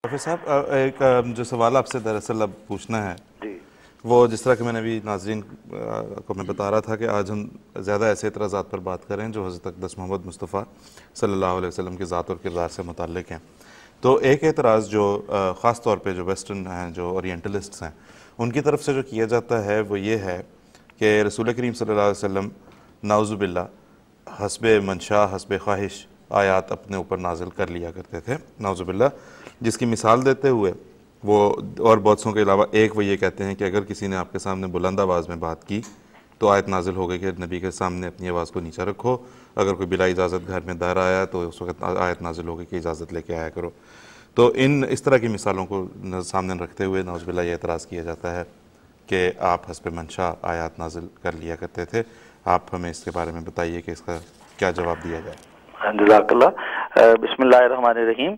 حافظ صاحب ایک جو سوال آپ سے دراصل اب پوچھنا ہے جی وہ جس طرح کہ میں نے ابھی ناظرین کو میں بتا رہا تھا کہ آج ہم زیادہ ایسے اعتراضات پر بات کریں جو حضرت اقدس محمد مصطفیٰ صلی اللہ علیہ وسلم کی ذات اور کردار سے متعلق ہیں۔ تو ایک اعتراض جو خاص طور پہ جو ویسٹرن ہیں، جو اورینٹلسٹس ہیں، ان کی طرف سے جو کیا جاتا ہے وہ یہ ہے کہ رسول کریم صلی اللہ علیہ وسلم نعوذ باللہ حسب منشا حسب خواہش آیات اپنے اوپر نازل کر لیا کرتے تھے، نعوذ باللہ، جس کی مثال دیتے ہوئے وہ اور بہت سوں کے علاوہ ایک وہ یہ کہتے ہیں کہ اگر کسی نے آپ کے سامنے بلند آواز میں بات کی تو آیت نازل ہو گئی کہ نبی کے سامنے اپنی آواز کو نیچا رکھو، اگر کوئی بلا اجازت گھر میں دار آیا تو اس وقت آیت نازل ہو گئی کہ اجازت لے کے آیا کرو۔ تو اس طرح کی مثالوں کو سامنے رکھتے ہوئے نعوذ باللہ یہ اعتراض کیا جاتا ہے کہ آپ حسب منشا آیات نازل کر لیا کرتے تھے۔ آپ ہمیں اس کے بارے میں بتائیے کہ اس کا کیا جواب دیا جائے۔ جزاک اللہ۔ بسم اللہ الرحمن الرحیم۔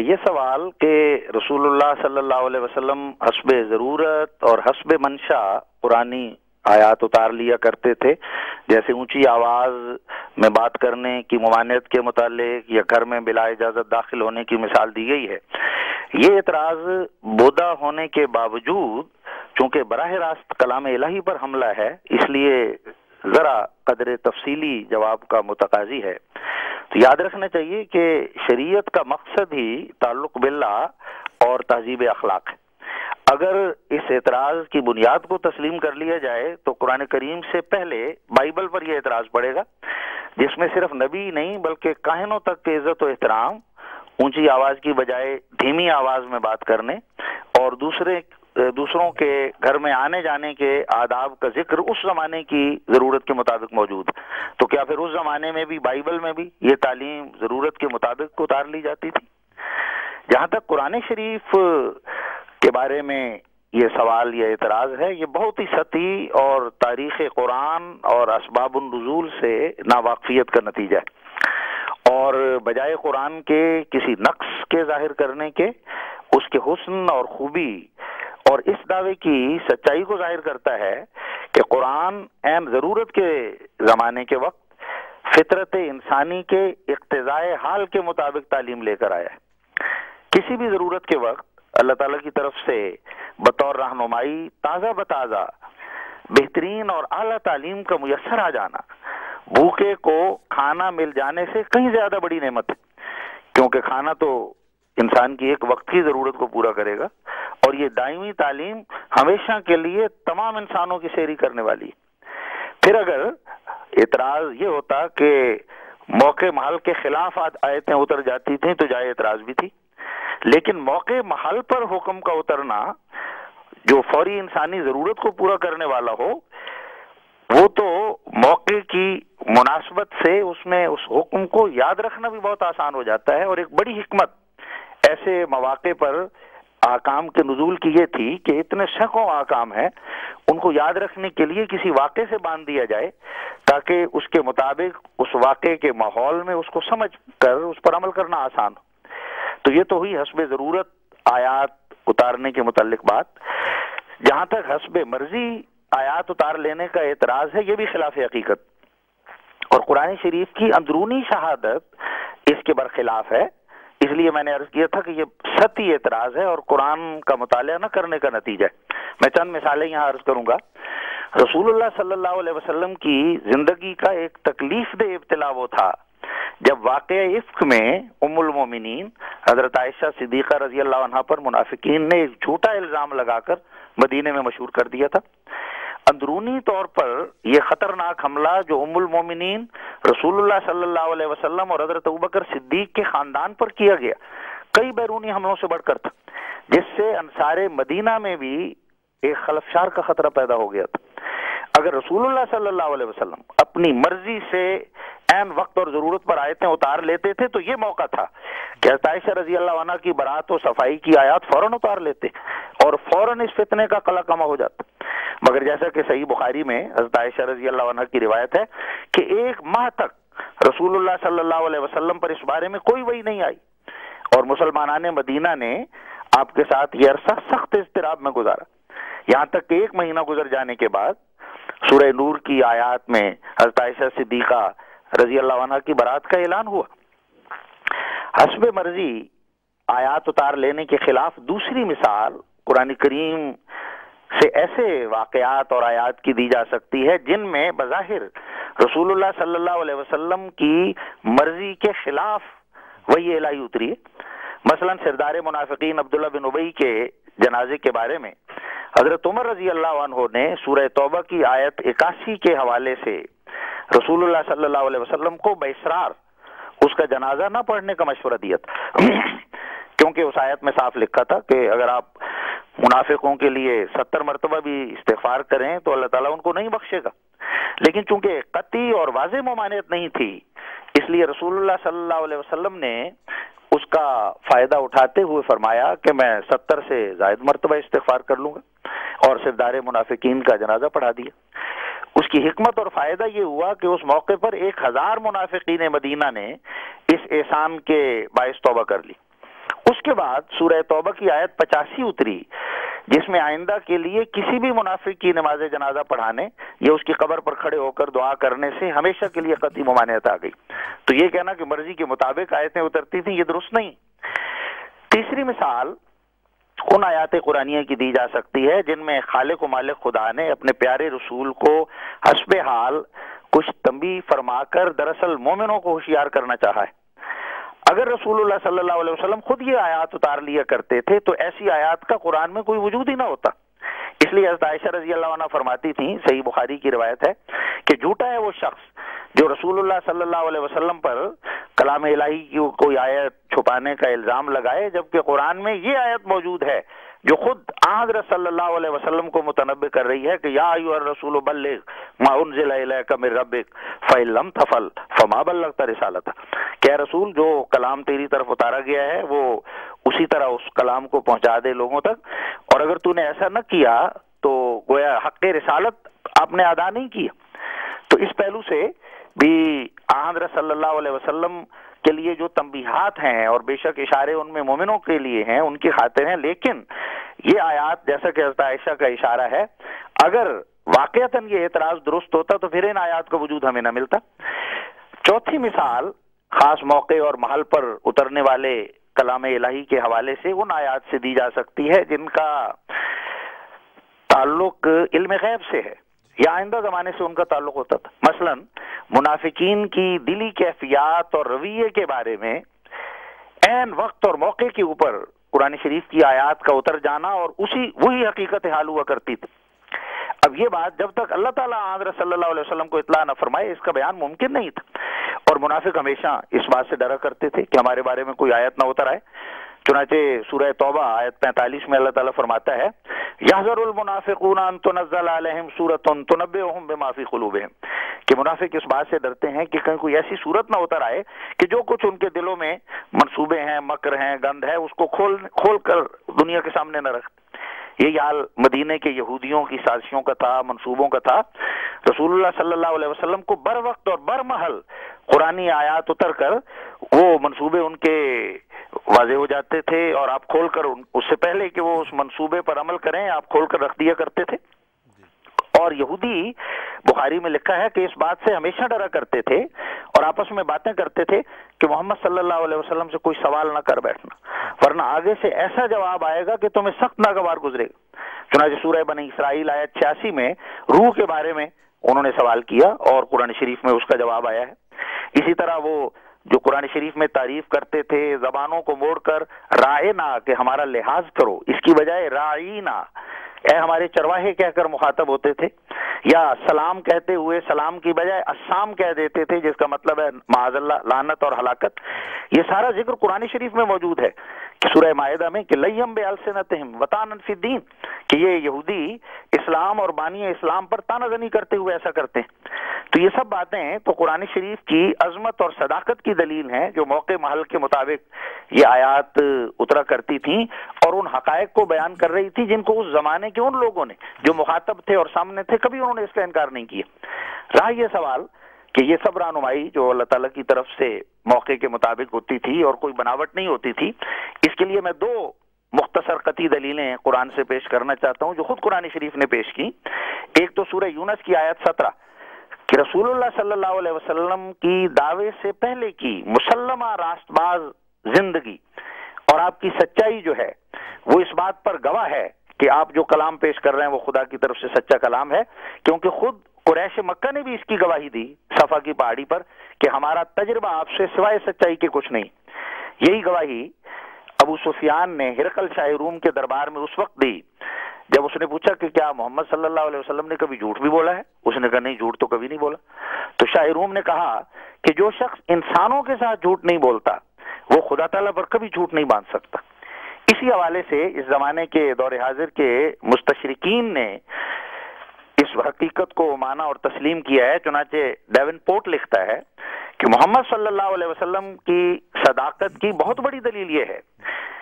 یہ سوال کہ رسول اللہ صلی اللہ علیہ وسلم حسب ضرورت اور حسب منشا قرآنی آیات اتار لیا کرتے تھے، جیسے اونچی آواز میں بات کرنے کی ممانعت کے متعلق یا گھر میں بلا اجازت داخل ہونے کی مثال دی گئی ہے، یہ اعتراض بودا ہونے کے باوجود چونکہ براہ راست کلام الہی پر حملہ ہے، اس لیے ذرا قدر تفصیلی جواب کا متقاضی ہے۔ تو یاد رکھنا چاہیے کہ شریعت کا مقصد ہی تعلق باللہ اور تہذیب اخلاق ہے۔ اگر اس اعتراض کی بنیاد کو تسلیم کر لیا جائے تو قرآن کریم سے پہلے بائبل پر یہ اعتراض پڑے گا، جس میں صرف نبی نہیں بلکہ کاہنوں تک کے عزت و احترام، اونچی آواز کی بجائے دھیمی آواز میں بات کرنے اور دوسروں کے گھر میں آنے جانے کے آداب کا ذکر اس زمانے کی ضرورت کے مطابق موجود۔ تو کیا پھر اس زمانے میں بھی بائبل میں بھی یہ تعلیم ضرورت کے مطابق اتار لی جاتی تھی؟ جہاں تک قرآن شریف کے بارے میں یہ سوال یا اعتراض ہے، یہ بہت ہی سطحی اور تاریخ قرآن اور اسباب النزول سے ناواقفیت کا نتیجہ ہے، اور بجائے قرآن کے کسی نقص کے ظاہر کرنے کے، اس کے حسن اور خوبی اور اس دعوے کی سچائی کو ظاہر کرتا ہے کہ قرآن عین ضرورت کے زمانے کے وقت فطرت انسانی کے اقتضائے حال کے مطابق تعلیم لے کر آیا ہے۔ کسی بھی ضرورت کے وقت اللہ تعالیٰ کی طرف سے بطور رہنمائی تازہ بتازہ بہترین اور اعلیٰ تعلیم کا میسر آ جانا بھوکے کو کھانا مل جانے سے کہیں زیادہ بڑی نعمت ہے، کیونکہ کھانا تو انسان کی ایک وقت کی ضرورت کو پورا کرے گا، اور یہ دائمی تعلیم ہمیشہ کے لیے تمام انسانوں کی سیری کرنے والی ہے۔ پھر اگر اعتراض یہ ہوتا کہ موقع محل کے خلاف آیتیں اتر جاتی تھیں تو جائے اعتراض بھی تھی، لیکن موقع محل پر حکم کا اترنا جو فوری انسانی ضرورت کو پورا کرنے والا ہو، وہ تو موقع کی مناسبت سے اس میں اس حکم کو یاد رکھنا بھی بہت آسان ہو جاتا ہے۔ اور ایک بڑی حکمت ایسے مواقع پر احکام کے نزول کی یہ تھی کہ اتنے سینکڑوں احکام ہیں، ان کو یاد رکھنے کے لیے کسی واقعے سے باندھ دیا جائے تاکہ اس کے مطابق اس واقعے کے ماحول میں اس کو سمجھ کر اس پر عمل کرنا آسان ہو۔ تو یہ تو ہوئی حسب ضرورت آیات اتارنے کے متعلق بات۔ جہاں تک حسب مرضی آیات اتار لینے کا اعتراض ہے، یہ بھی خلاف حقیقت اور قرآن شریف کی اندرونی شہادت اس کے برخلاف ہے۔ اس لیے میں نے عرض کیا تھا کہ یہ سطحی اعتراض ہے اور قرآن کا مطالعہ نہ کرنے کا نتیجہ ہے۔ میں چند مثالیں یہاں عرض کروں گا۔ رسول اللہ صلی اللہ علیہ وسلم کی زندگی کا ایک تکلیف دہ ابتلا وہ تھا جب واقعہ افک میں ام المومنین حضرت عائشہ صدیقہ رضی اللہ عنہ پر منافقین نے ایک جھوٹا الزام لگا کر مدینے میں مشہور کر دیا تھا۔ اندرونی طور پر یہ خطرناک حملہ جو ام المومنین رسول اللہ صلی اللہ علیہ وسلم اور حضرت ابوبکر صدیق کے خاندان پر کیا گیا، کئی بیرونی حملوں سے بڑھ کر تھا، جس سے انصار مدینہ میں بھی ایک خلفشار کا خطرہ پیدا ہو گیا تھا۔ اگر رسول اللہ صلی اللہ علیہ وسلم اپنی مرضی سے عین وقت اور ضرورت پر آیتیں اتار لیتے تھے تو یہ موقع تھا کہ حضرت عائشہ رضی اللہ عنہ کی برات و صفائی کی آیات فوراً اتار لیتے اور فوراً اس فتنے کا قلع کما ہو جاتا۔ مگر جیسا کہ صحیح بخاری میں حضرت عائشہ رضی اللہ عنہ کی روایت ہے کہ ایک ماہ تک رسول اللہ صلی اللہ علیہ وسلم پر اس بارے میں کوئی وحی نہیں آئی، اور مسلمانان مدینہ نے آپ کے ساتھ یہ عرصہ سخت اضطراب میں گزارا، یہاں تک کہ ایک مہینہ گزر جانے کے بعد سورہ نور کی آیات میں حضرت عائشہ صدیقہ رضی اللہ عنہ کی برات کا اعلان ہوا۔ حسب مرضی آیات اتار لینے کے خلاف دوسری مثال قرآن کریم سے ایسے واقعات اور آیات کی دی جا سکتی ہے جن میں بظاہر رسول اللہ صلی اللہ علیہ وسلم کی مرضی کے خلاف وحی الہی اتری ہے۔ مثلا سردار منافقین عبداللہ بن ابی کے جنازے کے بارے میں حضرت عمر رضی اللہ عنہ نے سورہ توبہ کی آیت 81 کے حوالے سے رسول اللہ صلی اللہ علیہ وسلم کو باصرار اس کا جنازہ نہ پڑھنے کا مشورہ دیا تھا، کیونکہ اس آیت میں صاف لکھا تھا کہ اگر آپ منافقوں کے لیے 70 مرتبہ بھی استغفار کریں تو اللہ تعالیٰ ان کو نہیں بخشے گا، لیکن چونکہ قطعی اور واضح ممانعت نہیں تھی اس لیے رسول اللہ صلی اللہ علیہ وسلم نے اس کا فائدہ اٹھاتے ہوئے فرمایا کہ میں 70 سے زائد مرتبہ استغفار کر لوں گا، اور سردار منافقین کا جنازہ پڑھا دیا۔ اس کی حکمت اور فائدہ یہ ہوا کہ اس موقع پر 1000 منافقین مدینہ نے اس احسان کے باعث توبہ کر لی۔ اس کے بعد سورہ توبہ کی آیت 85 اتری جس میں آئندہ کے لیے کسی بھی منافق کی نماز جنازہ پڑھانے یا اس کی قبر پر کھڑے ہو کر دعا کرنے سے ہمیشہ کے لیے قطعی ممانعت آ گئی۔ تو یہ کہنا کہ مرضی کے مطابق آیتیں اترتی تھیں یہ درست نہیں۔ تیسری مثال ان آیات قرآنیہ کی دی جا سکتی ہے جن میں خالق و مالک خدا نے اپنے پیارے رسول کو حسب حال کچھ تنبیہ فرما کر دراصل مومنوں کو ہوشیار کرنا چاہا ہے۔ اگر رسول اللہ صلی اللہ علیہ وسلم خود یہ آیات اتار لیا کرتے تھے تو ایسی آیات کا قرآن میں کوئی وجود ہی نہ ہوتا۔ اس لیے حضرت عائشہ رضی اللہ عنہ فرماتی تھیں، صحیح بخاری کی روایت ہے، کہ جھوٹا ہے وہ شخص جو رسول اللہ صلی اللہ علیہ وسلم پر کلام الہی کی کوئی آیت چھپانے کا الزام لگائے، جبکہ قرآن میں یہ آیت موجود ہے جو خود حضرت صلی اللہ علیہ وسلم کو متنبہ کر رہی ہے کہ یا ایھا الرسول بلغ ما انزل الیک من ربک فإن لم تفعل فما بلغت رسالتہ، کہ اے رسول جو کلام تیری طرف اتارا گیا ہے وہ اسی طرح اس کلام کو پہنچا دے لوگوں تک، اور اگر تو نے ایسا نہ کیا تو گویا حق رسالت آپ نے ادا نہیں کیا۔ تو اس پہلو سے بھی حضرت صلی اللہ علیہ وسلم کے لیے جو تنبیہات ہیں، اور بے شک اشارے ان میں مومنوں کے لیے ہیں، ان کی خاطر ہیں، لیکن یہ آیات جیسا کہ حضرت عائشہ کا اشارہ ہے، اگر واقعتاً یہ اعتراض درست ہوتا تو پھر ان آیات کا وجود ہمیں نہ ملتا۔ چوتھی مثال خاص موقع اور محل پر اترنے والے کلام الہی کے حوالے سے ان آیات سے دی جا سکتی ہے جن کا تعلق علم غیب سے ہے یا آئندہ زمانے سے ان کا تعلق ہوتا تھا۔ مثلا منافقین کی دلی کیفیات اور رویے کے بارے میں عین وقت اور موقع کے اوپر قرآن شریف کی آیات کا اتر جانا اور وہی حقیقت حال ہوا کرتی تھی۔ اب یہ بات جب تک اللہ تعالیٰ حضرت صلی اللہ علیہ وسلم کو اطلاع نہ فرمائے اس کا بیان ممکن نہیں تھا، اور منافق ہمیشہ اس بات سے ڈرا کرتے تھے کہ ہمارے بارے میں کوئی آیت نہ اتر آئے۔ چنانچہ سورہ توبہ آیت 45 میں اللہ تعالیٰ فرماتا ہے یحذر المنافقون ان تنزل علیہم سورۃ تنبئہم بما فی قلوبہم، کہ منافق اس بات سے ڈرتے ہیں کہ کہیں کوئی ایسی صورت نہ اتر آئے کہ جو کچھ ان کے دلوں میں منصوبے ہیں، مکر ہیں، گند ہے، اس کو کھول کر دنیا کے سامنے نہ رکھ۔ یہی حال مدینے کے یہودیوں کی سازشوں کا تھا، منصوبوں کا تھا۔ رسول اللہ صلی اللہ علیہ وسلم کو بر وقت اور بر محل قرآنی آیات اتر کر وہ منصوبے ان کے واضح ہو جاتے تھے، اور آپ کھول کر اس سے پہلے کہ وہ اس منصوبے پر عمل کریں آپ کھول کر رکھ دیا کرتے تھے۔ اور یہودی بخاری میں لکھا ہے کہ اس بات سے ہمیشہ ڈرا کرتے تھے اور آپس میں باتیں کرتے تھے کہ محمد صلی اللہ علیہ وسلم سے کوئی سوال نہ کر بیٹھنا، ورنہ آگے سے ایسا جواب آئے گا کہ تمہیں سخت ناگوار گزرے گا۔ چنانچہ سورہ بنی اسرائیل آیت 86 میں روح کے بارے میں انہوں نے سوال کیا اور قرآن شریف میں اس کا جواب آیا ہے۔ اسی طرح وہ جو قرآن شریف میں تعریف کرتے تھے زبانوں کو موڑ کر رائنا کہ ہمارا لحاظ کرو، اس کی بجائے رائنا اے ہمارے چرواہے کہہ کر مخاطب ہوتے تھے، یا سلام کہتے ہوئے سلام کی بجائے السلام کہہ دیتے تھے جس کا مطلب ہے معاذ اللہ لعنت اور ہلاکت۔ یہ سارا ذکر قرآن شریف میں موجود ہے کہ سورہ مائدہ میں کہ لیم بألسنتہم وطعنا فی الدین، کہ یہ یہودی اسلام اور بانی اسلام پر طعنہ زنی کرتے ہوئے ایسا کرتے ہیں۔ تو یہ سب باتیں تو قرآن شریف کی عظمت اور صداقت کی دلیل ہیں جو موقع محل کے مطابق یہ آیات اترا کرتی تھیں اور ان حقائق کو بیان کر رہی تھی جن کو اس زمانے کے ان لوگوں نے جو مخاطب تھے اور سامنے تھے کبھی انہوں نے اس کا انکار نہیں کیا۔ رہا یہ سوال کہ یہ سب رہنمائی جو اللہ تعالیٰ کی طرف سے موقع کے مطابق ہوتی تھی اور کوئی بناوٹ نہیں ہوتی تھی، اس کے لیے میں دو مختصر قطعی دلیلیں قرآن سے پیش کرنا چاہتا ہوں جو خود قرآن شریف نے پیش کی۔ ایک تو سورہ یونس کی آیت 17 کہ رسول اللہ صلی اللہ علیہ وسلم کی دعوے سے پہلے کی مسلمہ راست باز زندگی اور آپ کی سچائی جو ہے وہ اس بات پر گواہ ہے کہ آپ جو کلام پیش کر رہے ہیں وہ خدا کی طرف سے سچا کلام ہے، کیونکہ خود قریش مکہ نے بھی اس کی گواہی دی صفا کی پہاڑی پر کہ ہمارا تجربہ آپ سے سوائے سچائی کے کچھ نہیں۔ یہی گواہی ابو سفیان نے ہرقل شاہ روم کے دربار میں اس وقت دی جب اس نے پوچھا کہ کیا محمد صلی اللہ علیہ وسلم نے کبھی جھوٹ بھی بولا ہے؟ اس نے کہا نہیں، جھوٹ تو کبھی نہیں بولا۔ تو شاہ روم نے کہا کہ جو شخص انسانوں کے ساتھ جھوٹ نہیں بولتا وہ خدا تعالیٰ پر کبھی جھوٹ نہیں باندھ سکتا۔ اسی حوالے سے اس زمانے کے دور حاضر کے مستشرقین نے اس حقیقت کو مانا اور تسلیم کیا ہے۔ چنانچہ ڈیون پورٹ لکھتا ہے کہ محمد صلی اللہ علیہ وسلم کی صداقت کی بہت بڑی دلیل یہ ہے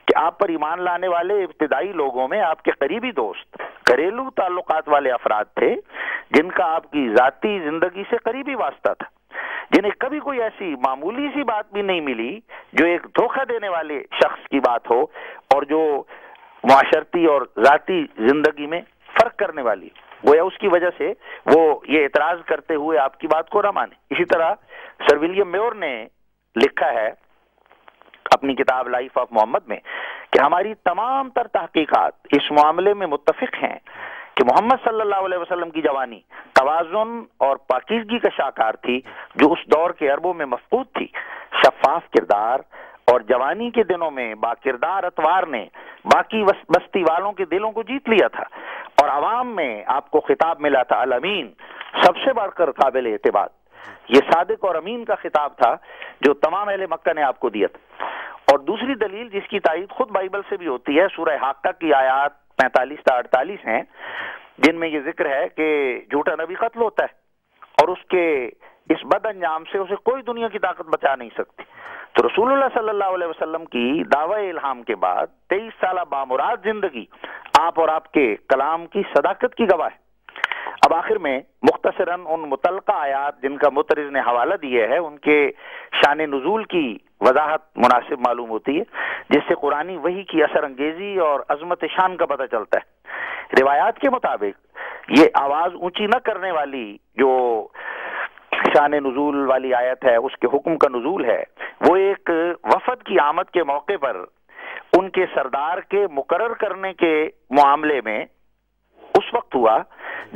کہ آپ پر ایمان لانے والے ابتدائی لوگوں میں آپ کے قریبی دوست گھریلو تعلقات والے افراد تھے جن کا آپ کی ذاتی زندگی سے قریبی واسطہ تھا، جنہیں کبھی کوئی ایسی معمولی سی بات بھی نہیں ملی جو ایک دھوکہ دینے والے شخص کی بات ہو اور جو معاشرتی اور ذاتی زندگی میں فرق کرنے والی، گویا اس کی وجہ سے وہ یہ اعتراض کرتے ہوئے آپ کی بات کو نہ مانے۔ اسی طرح سر ولیم میور نے لکھا ہے اپنی کتاب لائف آف محمد میں کہ ہماری تمام تر تحقیقات اس معاملے میں متفق ہیں کہ محمد صلی اللہ علیہ وسلم کی جوانی توازن اور پاکیزگی کا شاہکار تھی جو اس دور کے عربوں میں مفقود تھی۔ شفاف کردار اور جوانی کے دنوں میں باکردار اتوار نے باقی بستی والوں کے دلوں کو جیت لیا تھا اور عوام میں آپ کو خطاب ملا تھا الامین، سب سے بڑھ کر قابل اعتماد۔ یہ صادق اور امین کا خطاب تھا جو تمام اہل مکہ نے آپ کو دیا تھا۔ اور دوسری دلیل جس کی تائید خود بائبل سے بھی ہوتی ہے، سورہ حاقہ کی آیات 45 تا 48 ہیں جن میں یہ ذکر ہے کہ جھوٹا نبی قتل ہوتا ہے اور اس کے اس بد انجام سے اسے کوئی دنیا کی طاقت بچا نہیں سکتی۔ تو رسول اللہ صلی اللہ علیہ وسلم کی دعوی الہام کے بعد 23 سالہ بامراد زندگی آپ اور آپ کے کلام کی صداقت کی گواہ ہے۔ اب آخر میں مختصراً ان متعلقہ آیات جن کا مترز نے حوالہ دیا ہے ان کے شان نزول کی وضاحت مناسب معلوم ہوتی ہے، جس سے قرآنی وحی کی اثر انگیزی اور عظمت شان کا پتہ چلتا ہے۔ روایات کے مطابق یہ آواز اونچی نہ کرنے والی جو شان نزول والی آیت ہے، اس کے حکم کا نزول ہے، وہ ایک وفد کی آمد کے موقع پر ان کے سردار کے مقرر کرنے کے معاملے میں اس وقت ہوا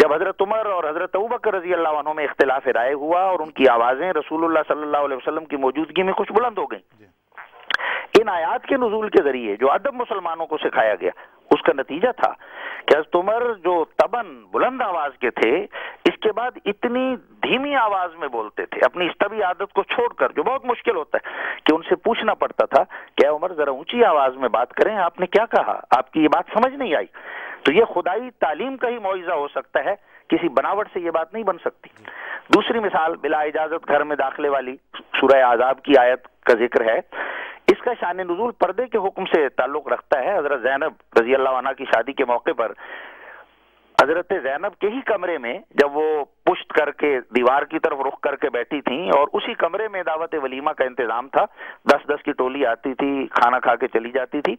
جب حضرت عمر اور حضرت ابوبکر رضی اللہ عنہ میں اختلاف رائے ہوا اور ان کی آوازیں رسول اللہ صلی اللہ علیہ وسلم کی موجودگی میں کچھ بلند ہو گئیں۔ ان آیات کے نزول کے ذریعے جو ادب مسلمانوں کو سکھایا گیا اس کا نتیجہ تھا کہ حضرت عمر جو تباً بلند آواز کے تھے اس کے بعد اتنی دھیمی آواز میں بولتے تھے، اپنی اس طبی عادت کو چھوڑ کر، جو بہت مشکل ہوتا ہے کہ ان سے پوچھنا پڑتا تھا کہ عمر ذرا اونچی آواز میں بات کریں، آپ نے کیا کہا، آپ کی یہ بات سمجھ نہیں آئی۔ تو یہ خدائی تعلیم کا ہی معجزہ ہو سکتا ہے، کسی بناوٹ سے یہ بات نہیں بن سکتی۔ دوسری مثال بلا اجازت گھر میں داخلے والی سورہ احزاب کی آیت کا ذکر ہے۔ اس کا شان نزول پردے کے حکم سے تعلق رکھتا ہے۔ حضرت زینب رضی اللہ عنہ کی شادی کے موقع پر حضرت زینب کے ہی کمرے میں جب وہ پشت کر کے دیوار کی طرف رخ کر کے بیٹھی تھیں اور اسی کمرے میں دعوت ولیمہ کا انتظام تھا، 10 کی ٹولی آتی تھی، کھانا کھا کے چلی جاتی تھی،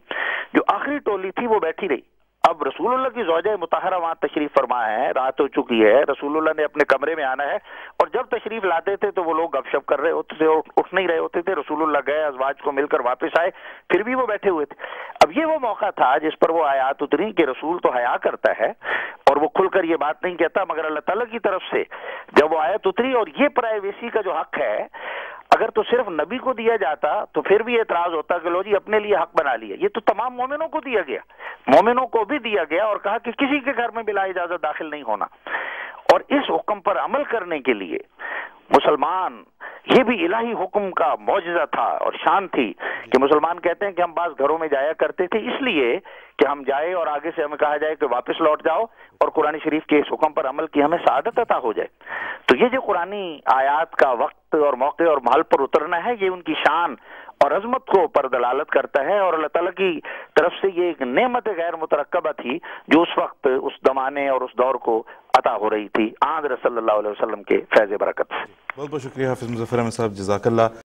جو آخری ٹولی تھی وہ بیٹھی رہی۔ اب رسول اللہ کی زوجہ مطہرہ وہاں تشریف فرما ہے، رات ہو چکی ہے، رسول اللہ نے اپنے کمرے میں آنا ہے اور جب تشریف لاتے تھے تو وہ لوگ گپ شپ کر رہے ہوتے تھے، اٹھ نہیں رہے ہوتے تھے۔ رسول اللہ گئے، ازواج کو مل کر واپس آئے، پھر بھی وہ بیٹھے ہوئے تھے۔ اب یہ وہ موقع تھا جس پر وہ آیات اتری کہ رسول تو حیا کرتا ہے اور وہ کھل کر یہ بات نہیں کہتا، مگر اللہ تعالیٰ کی طرف سے جب وہ آیت اتری اور یہ پرائیویسی کا جو حق ہے اگر تو صرف نبی کو دیا جاتا تو پھر بھی اعتراض ہوتا کہ لو جی اپنے لیے حق بنا لیا، یہ تو تمام مومنوں کو دیا گیا، مومنوں کو بھی دیا گیا اور کہا کہ کسی کے گھر میں بلا اجازت داخل نہیں ہونا۔ اور اس حکم پر عمل کرنے کے لیے مسلمان، یہ بھی الہی حکم کا معجزہ تھا اور شان تھی کہ مسلمان کہتے ہیں کہ ہم بعض گھروں میں جایا کرتے تھے اس لیے کہ ہم جائے اور آگے سے ہمیں کہا جائے کہ واپس لوٹ جاؤ اور قرآن شریف کے اس حکم پر عمل کی ہمیں سعادت عطا ہو جائے۔ تو یہ جو قرآنی آیات کا وقت اور موقع اور محل پر اترنا ہے، یہ ان کی شان اور عظمت کو پر دلالت کرتا ہے اور اللہ تعالیٰ کی طرف سے یہ ایک نعمت غیر مترکبہ تھی جو اس وقت اس زمانے اور اس دور کو عطا ہو رہی تھی حضرت صلی اللہ علیہ وسلم کے فیض برکت سے۔ بہت بہت شکریہ حافظ مظفر احمد صاحب، جزاک اللہ۔